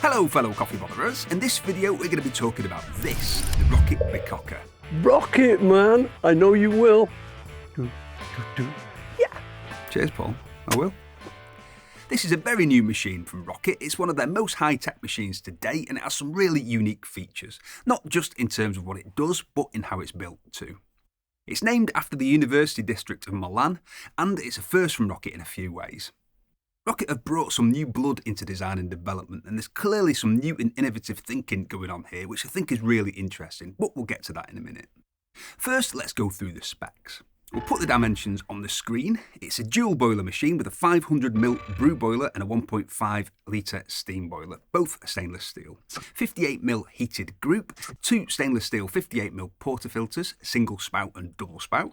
Hello fellow coffee botherers, in this video we're going to be talking about this, the Rocket Bicocca. Rock it, man, I know you will. Yeah. Cheers Paul, I will. This is a very new machine from Rocket. It's one of their most high-tech machines to date and it has some really unique features, not just in terms of what it does, but in how it's built too. It's named after the University District of Milan and it's a first from Rocket in a few ways. Rocket have brought some new blood into design and development and there's clearly some new and innovative thinking going on here which I think is really interesting, but we'll get to that in a minute. First, let's go through the specs. We'll put the dimensions on the screen. It's a dual boiler machine with a 500ml brew boiler and a 1.5 litre steam boiler, both stainless steel. 58ml heated group, 2 stainless steel 58ml portafilters, single spout and double spout.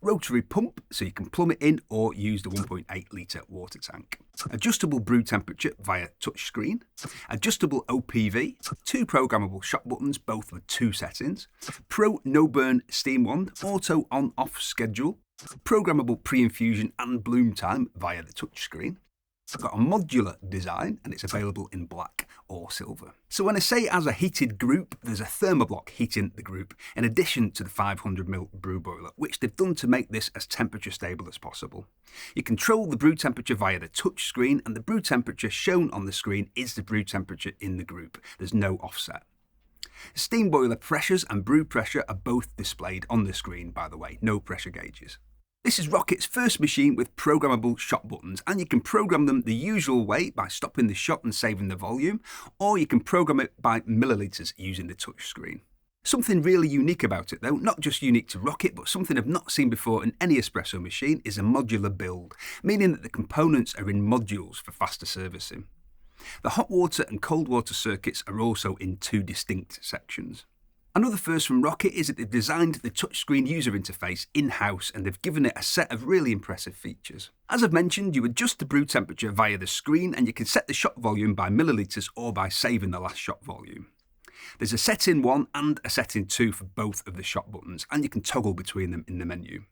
Rotary pump, so you can plumb it in or use the 1.8 litre water tank. Adjustable brew temperature via touchscreen. Adjustable OPV, 2 programmable shot buttons, both with 2 settings. Pro no burn steam wand, auto on off schedule. Programmable pre-infusion and bloom time via the touchscreen. It's got a modular design and it's available in black or silver. So when I say it has a heated group, there's a thermoblock heating the group in addition to the 500ml brew boiler, which they've done to make this as temperature stable as possible. You control the brew temperature via the touch screen and the brew temperature shown on the screen is the brew temperature in the group. There's no offset. Steam boiler pressures and brew pressure are both displayed on the screen, by the way, no pressure gauges. This is Rocket's first machine with programmable shot buttons and you can program them the usual way by stopping the shot and saving the volume, or you can program it by millilitres using the touch screen. Something really unique about it though, not just unique to Rocket but something I've not seen before in any espresso machine, is a modular build, meaning that the components are in modules for faster servicing. The hot water and cold water circuits are also in 2 distinct sections. Another first from Rocket is that they've designed the touchscreen user interface in-house and they've given it a set of really impressive features. As I've mentioned, you adjust the brew temperature via the screen and you can set the shot volume by millilitres or by saving the last shot volume. There's a setting 1 and a setting 2 for both of the shot buttons and you can toggle between them in the menu.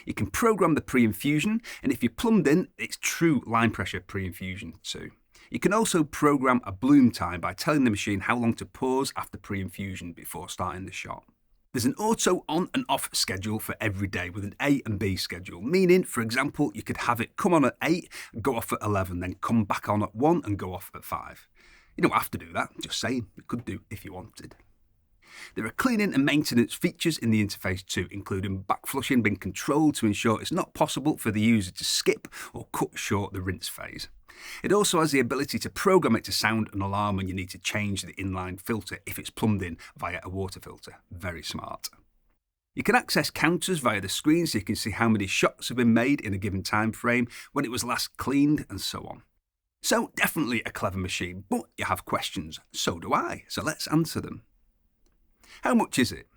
You can program the pre-infusion and if you're plumbed in, it's true line pressure pre-infusion too. You can also program a bloom time by telling the machine how long to pause after pre-infusion before starting the shot. There's an auto on and off schedule for every day with an A and B schedule, meaning, for example, you could have it come on at 8, go off at 11, then come back on at 1 and go off at 5. You don't have to do that, just saying, you could do if you wanted. There are cleaning and maintenance features in the interface too, including back flushing being controlled to ensure it's not possible for the user to skip or cut short the rinse phase. It also has the ability to program it to sound an alarm when you need to change the inline filter if it's plumbed in via a water filter. Very smart. You can access counters via the screen so you can see how many shots have been made in a given time frame, when it was last cleaned and so on. So definitely a clever machine, but you have questions. So do I, so let's answer them. How much is it?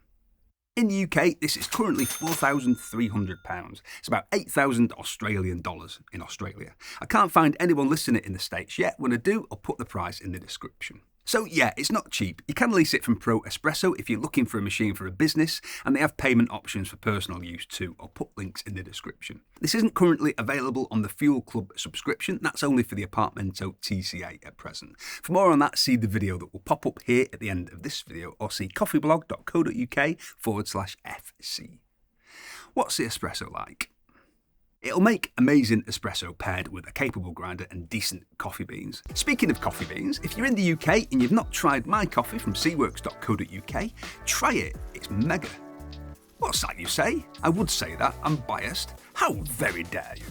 In the UK, this is currently £4,300. It's about 8,000 Australian dollars in Australia. I can't find anyone listing it in the States yet. When I do, I'll put the price in the description. So yeah, it's not cheap. You can lease it from Pro Espresso if you're looking for a machine for a business, and they have payment options for personal use too. I'll put links in the description. This isn't currently available on the Fuel Club subscription. That's only for the Apartmento TCA at present. For more on that, see the video that will pop up here at the end of this video, or see coffeeblog.co.uk/FC. What's the espresso like? It'll make amazing espresso paired with a capable grinder and decent coffee beans. Speaking of coffee beans, if you're in the UK and you've not tried my coffee from seaworks.co.uk, try it, it's mega. What's that you say? I would say that, I'm biased. How very dare you?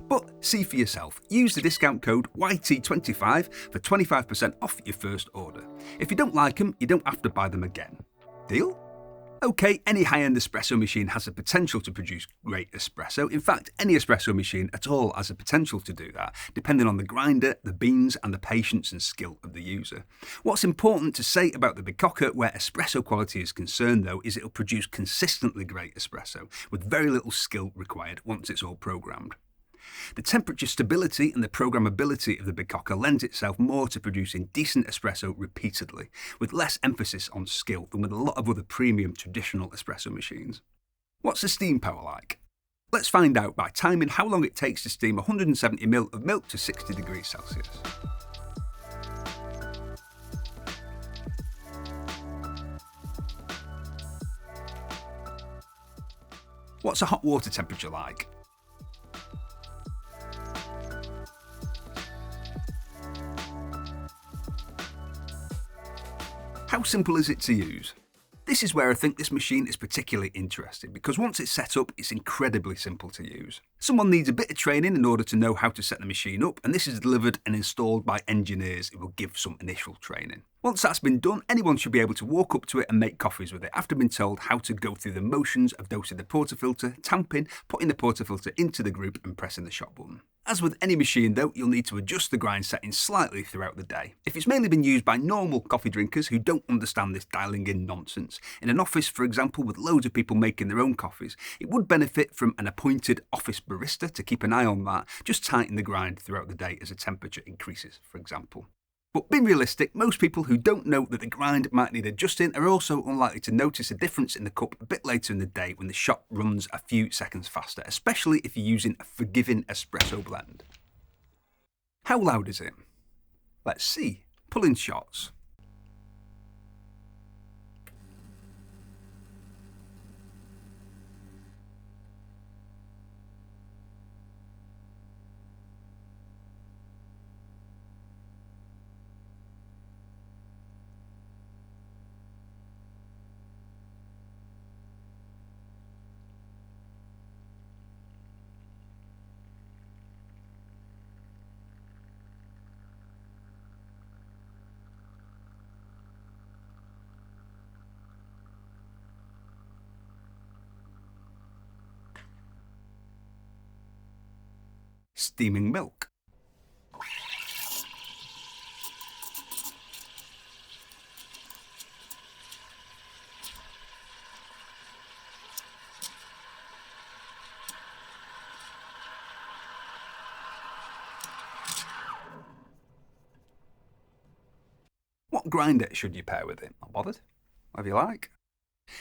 But see for yourself, use the discount code YT25 for 25% off your first order. If you don't like them, you don't have to buy them again. Deal? Okay, any high-end espresso machine has the potential to produce great espresso. In fact, any espresso machine at all has the potential to do that, depending on the grinder, the beans, and the patience and skill of the user. What's important to say about the Bicocca where espresso quality is concerned, though, is it'll produce consistently great espresso, with very little skill required once it's all programmed. The temperature stability and the programmability of the Bicocca lends itself more to producing decent espresso repeatedly, with less emphasis on skill than with a lot of other premium traditional espresso machines. What's the steam power like? Let's find out by timing how long it takes to steam 170ml of milk to 60 degrees Celsius. What's a hot water temperature like? How simple is it to use? This is where I think this machine is particularly interesting, because once it's set up, it's incredibly simple to use. Someone needs a bit of training in order to know how to set the machine up, and this is delivered and installed by engineers who will give some initial training. Once that's been done, anyone should be able to walk up to it and make coffees with it after being told how to go through the motions of dosing the portafilter, tamping, putting the portafilter into the group and pressing the shot button. As with any machine though, you'll need to adjust the grind settings slightly throughout the day. If it's mainly been used by normal coffee drinkers who don't understand this dialing in nonsense, in an office for example with loads of people making their own coffees, it would benefit from an appointed office barista to keep an eye on that, just tighten the grind throughout the day as the temperature increases, for example. But being realistic, most people who don't know that the grind might need adjusting are also unlikely to notice a difference in the cup a bit later in the day when the shot runs a few seconds faster, especially if you're using a forgiving espresso blend. How loud is it? Let's see. Pulling shots. Steaming milk. What grinder should you pair with it? Not bothered. Whatever you like.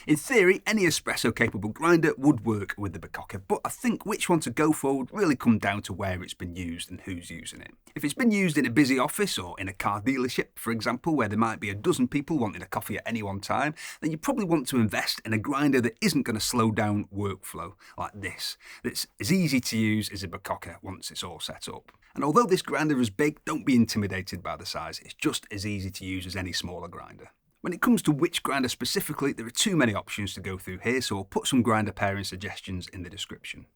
In theory, any espresso-capable grinder would work with the Bicocca, but I think which one to go for would really come down to where it's been used and who's using it. If it's been used in a busy office or in a car dealership, for example, where there might be a dozen people wanting a coffee at any one time, then you probably want to invest in a grinder that isn't going to slow down workflow like this, that's as easy to use as a Bicocca once it's all set up. And although this grinder is big, don't be intimidated by the size, it's just as easy to use as any smaller grinder. When it comes to which grinder specifically, there are too many options to go through here, so I'll put some grinder pairing suggestions in the description.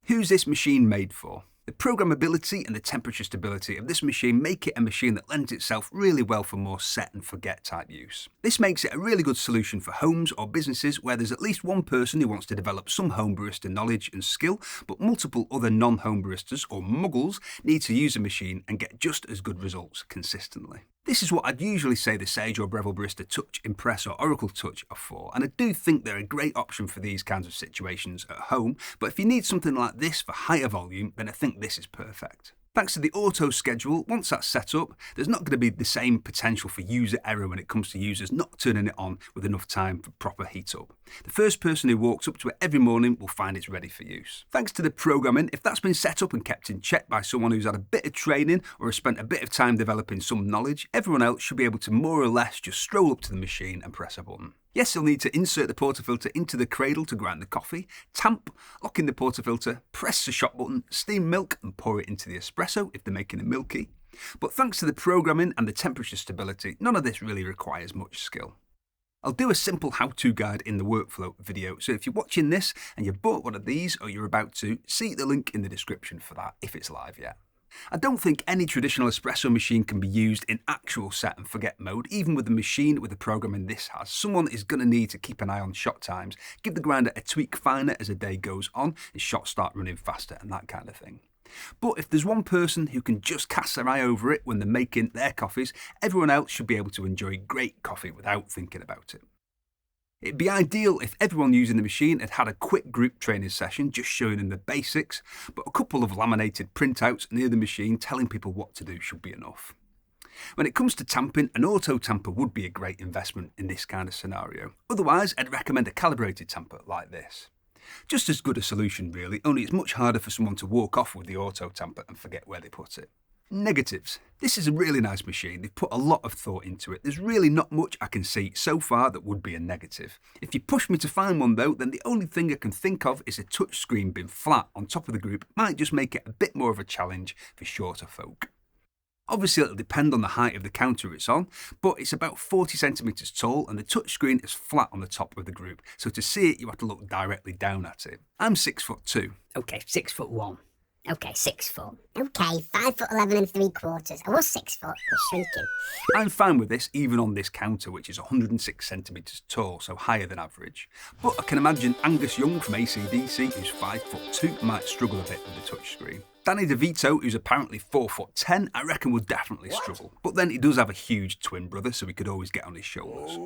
Who's this machine made for? The programmability and the temperature stability of this machine make it a machine that lends itself really well for more set and forget type use. This makes it a really good solution for homes or businesses where there's at least one person who wants to develop some home barista knowledge and skill, but multiple other non-home baristas or muggles need to use a machine and get just as good results consistently. This is what I'd usually say the Sage or Breville Barista Touch, Impress or Oracle Touch are for, and I do think they're a great option for these kinds of situations at home, but if you need something like this for higher volume, then I think this is perfect. Thanks to the auto schedule, once that's set up, there's not going to be the same potential for user error when it comes to users not turning it on with enough time for proper heat up. The first person who walks up to it every morning will find it's ready for use. Thanks to the programming, if that's been set up and kept in check by someone who's had a bit of training or has spent a bit of time developing some knowledge, everyone else should be able to more or less just stroll up to the machine and press a button. Yes, you'll need to insert the portafilter into the cradle to grind the coffee, tamp, lock in the portafilter, press the shot button, steam milk and pour it into the espresso if they're making a milky. But thanks to the programming and the temperature stability, none of this really requires much skill. I'll do a simple how-to guide in the workflow video, so if you're watching this and you've bought one of these or you're about to, see the link in the description for that if it's live yet. I don't think any traditional espresso machine can be used in actual set and forget mode, even with the machine with the programming this has. Someone is going to need to keep an eye on shot times, give the grinder a tweak finer as the day goes on and shots start running faster and that kind of thing. But if there's one person who can just cast their eye over it when they're making their coffees, everyone else should be able to enjoy great coffee without thinking about it. It'd be ideal if everyone using the machine had had a quick group training session just showing them the basics, but a couple of laminated printouts near the machine telling people what to do should be enough. When it comes to tamping, an auto tamper would be a great investment in this kind of scenario. Otherwise, I'd recommend a calibrated tamper like this. Just as good a solution really, only it's much harder for someone to walk off with the auto tamper and forget where they put it. Negatives. This is a really nice machine. They've put a lot of thought into it. There's really not much I can see so far that would be a negative. If you push me to find one though, then the only thing I can think of is a touchscreen being flat on top of the group might just make it a bit more of a challenge for shorter folk. Obviously it'll depend on the height of the counter it's on, but it's about 40 centimetres tall and the touchscreen is flat on the top of the group, so to see it you have to look directly down at it. I'm 6'2". Okay, 6'1". Okay, 6 foot. Okay, 5'11" 3/4. I was 6 foot, I was shrinking. I'm fine with this even on this counter, which is 106 centimetres tall, so higher than average. But I can imagine Angus Young from AC/DC, who's 5'2", might struggle a bit with the touchscreen. Danny DeVito, who's apparently 4'10", I reckon would definitely struggle. But then he does have a huge twin brother, so he could always get on his shoulders.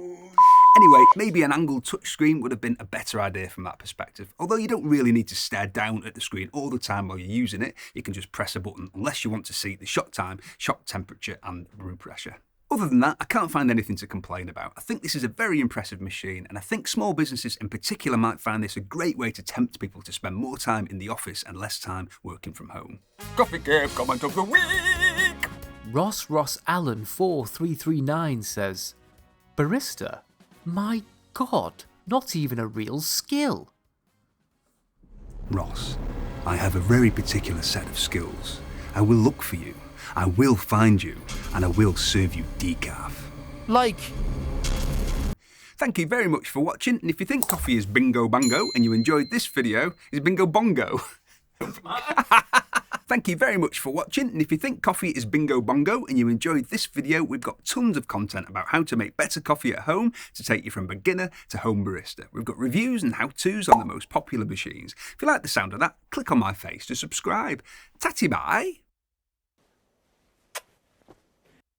Anyway, maybe an angled touchscreen would have been a better idea from that perspective. Although you don't really need to stare down at the screen all the time while you're using it, you can just press a button unless you want to see the shot time, shot temperature and brew pressure. Other than that, I can't find anything to complain about. I think this is a very impressive machine, and I think small businesses in particular might find this a great way to tempt people to spend more time in the office and less time working from home. Coffee Cave comment of the week! Ross Allen 4339 says, Barista? My God, not even a real skill. Ross, I have a very particular set of skills. I will look for you, I will find you, and I will serve you decaf. Like... Thank you very much for watching, and if you think coffee is bingo bango and you enjoyed this video, is bingo bongo. Thank you very much for watching, and if you think coffee is bingo bongo and you enjoyed this video, we've got tons of content about how to make better coffee at home to take you from beginner to home barista. We've got reviews and how-tos on the most popular machines. If you like the sound of that, click on my face to subscribe. Tatty Bye!